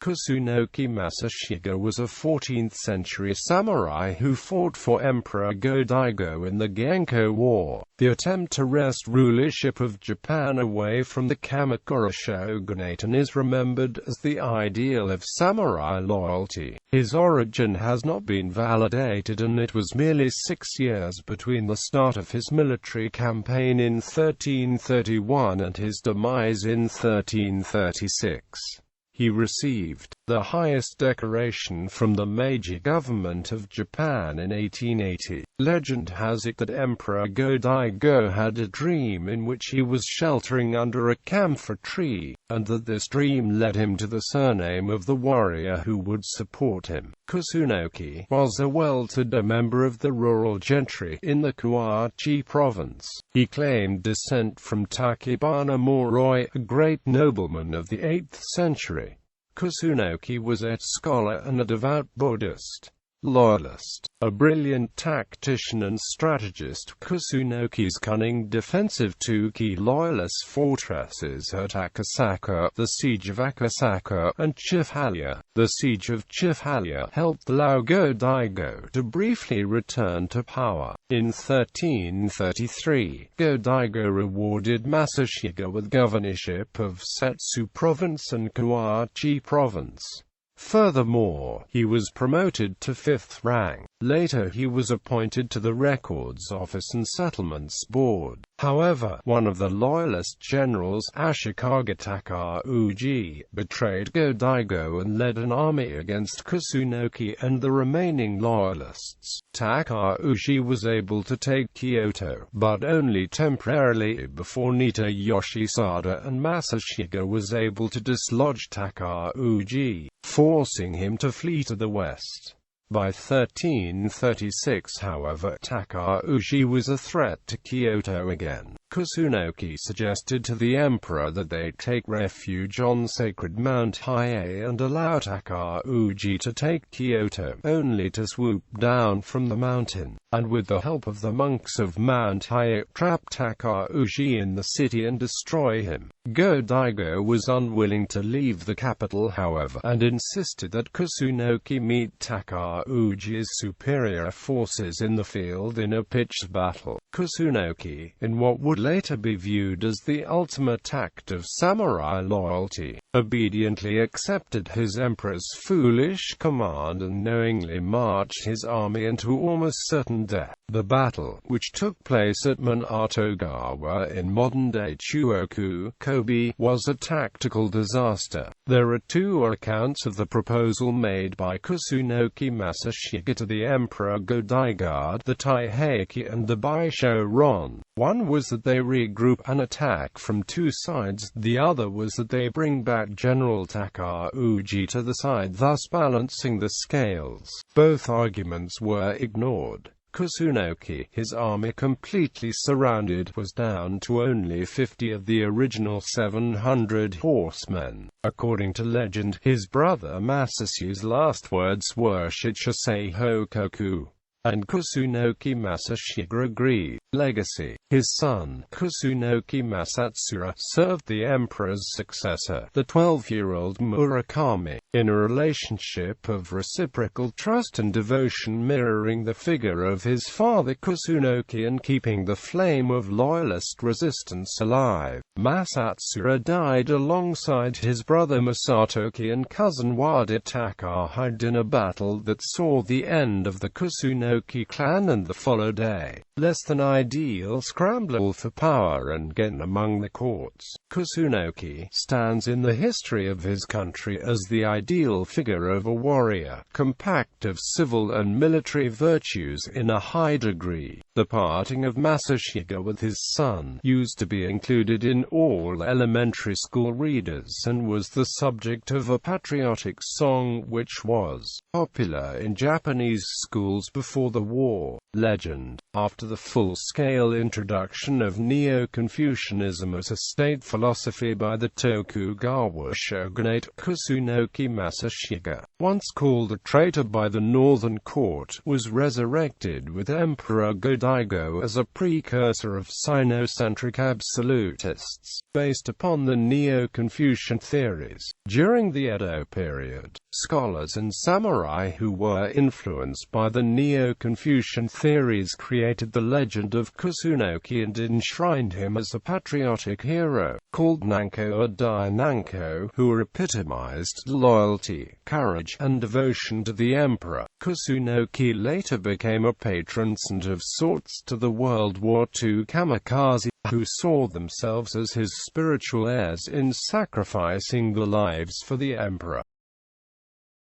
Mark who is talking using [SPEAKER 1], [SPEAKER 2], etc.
[SPEAKER 1] Kusunoki Masashige was a 14th-century samurai who fought for Emperor Go-Daigo in the Genko War, the attempt to wrest rulership of Japan away from the Kamakura shogunate, and is remembered as the ideal of samurai loyalty. His origin has not been validated, and it was merely 6 years between the start of his military campaign in 1331 and his demise in 1336. He received the highest decoration from the Meiji government of Japan in 1880. Legend has it that Emperor Go-Daigo had a dream in which he was sheltering under a camphor tree, and that this dream led him to the surname of the warrior who would support him. Kusunoki was a well-to-do member of the rural gentry in the Kawachi Province. He claimed descent from Takebana Moroi, a great nobleman of the 8th century. Kusunoki was a scholar and a devout Buddhist loyalist. A brilliant tactician and strategist, Kusunoki's cunning defensive two key loyalist fortresses at Akasaka, the Siege of Akasaka, and Chifhalya, the Siege of Chifhalya, helped allow Go-Daigo to briefly return to power. In 1333, Go-Daigo rewarded Masashige with governorship of Setsu Province and Kawachi Province. Furthermore, he was promoted to 5th rank. Later he was appointed to the Records Office and Settlements Board. However, one of the loyalist generals, Ashikaga Takauji, betrayed Go-Daigo and led an army against Kusunoki and the remaining loyalists. Takauji was able to take Kyoto, but only temporarily, before Nita Yoshisada and Masashige was able to dislodge Takauji, forcing him to flee to the west. By 1336, however, Takauji was a threat to Kyoto again. Kusunoki suggested to the emperor that they take refuge on sacred Mount Hiei and allow Takauji to take Kyoto, only to swoop down from the mountain, and with the help of the monks of Mount Hiei, trap Takauji in the city and destroy him. Go-Daigo was unwilling to leave the capital, however, and insisted that Kusunoki meet Takauji's superior forces in the field in a pitched battle. Kusunoki, in what would later be viewed as the ultimate act of samurai loyalty, obediently accepted his emperor's foolish command and knowingly marched his army into almost certain death. The battle, which took place at Minatogawa in modern-day Chuoku, Kobe, was a tactical disaster. There are two accounts of the proposal made by Kusunoki Masashige to the Emperor Go-Daigo, the Taiheki and the Baisho-ron. One was that they regroup and attack from two sides, the other was that they bring back General Takauji to the side, thus balancing the scales. Both arguments were ignored. Kusunoki, his army completely surrounded, was down to only 50 of the original 700 horsemen. According to legend, his brother Masasu's last words were "Shitsusei Hokoku," and Kusunoki Masashige agreed. Legacy. His son, Kusunoki Masatsura, served the emperor's successor, the 12-year-old Murakami, in a relationship of reciprocal trust and devotion, mirroring the figure of his father Kusunoki and keeping the flame of loyalist resistance alive. Masatsura died alongside his brother Masatoki and cousin Wada Takahide in a battle that saw the end of the Kusunoki clan and the following day. Less than ideal scramble for power and gain among the courts. Kusunoki stands in the history of his country as the ideal figure of a warrior, compact of civil and military virtues in a high degree. The parting of Masashige with his son used to be included in all elementary school readers and was the subject of a patriotic song which was popular in Japanese schools before before the war. Legend. After the full-scale introduction of Neo-Confucianism as a state philosophy by the Tokugawa shogunate, Kusunoki Masashige, once called a traitor by the northern court, was resurrected with Emperor Go-Daigo as a precursor of Sinocentric absolutists, based upon the Neo-Confucian theories. During the Edo period, scholars and samurai who were influenced by the Neo-Confucian theories created the legend of Kusunoki and enshrined him as a patriotic hero, called Nanko or Dai Nanko, who epitomized loyalty, courage, and devotion to the emperor. Kusunoki later became a patron saint of sorts to the World War II kamikaze, who saw themselves as his spiritual heirs in sacrificing their lives for the emperor.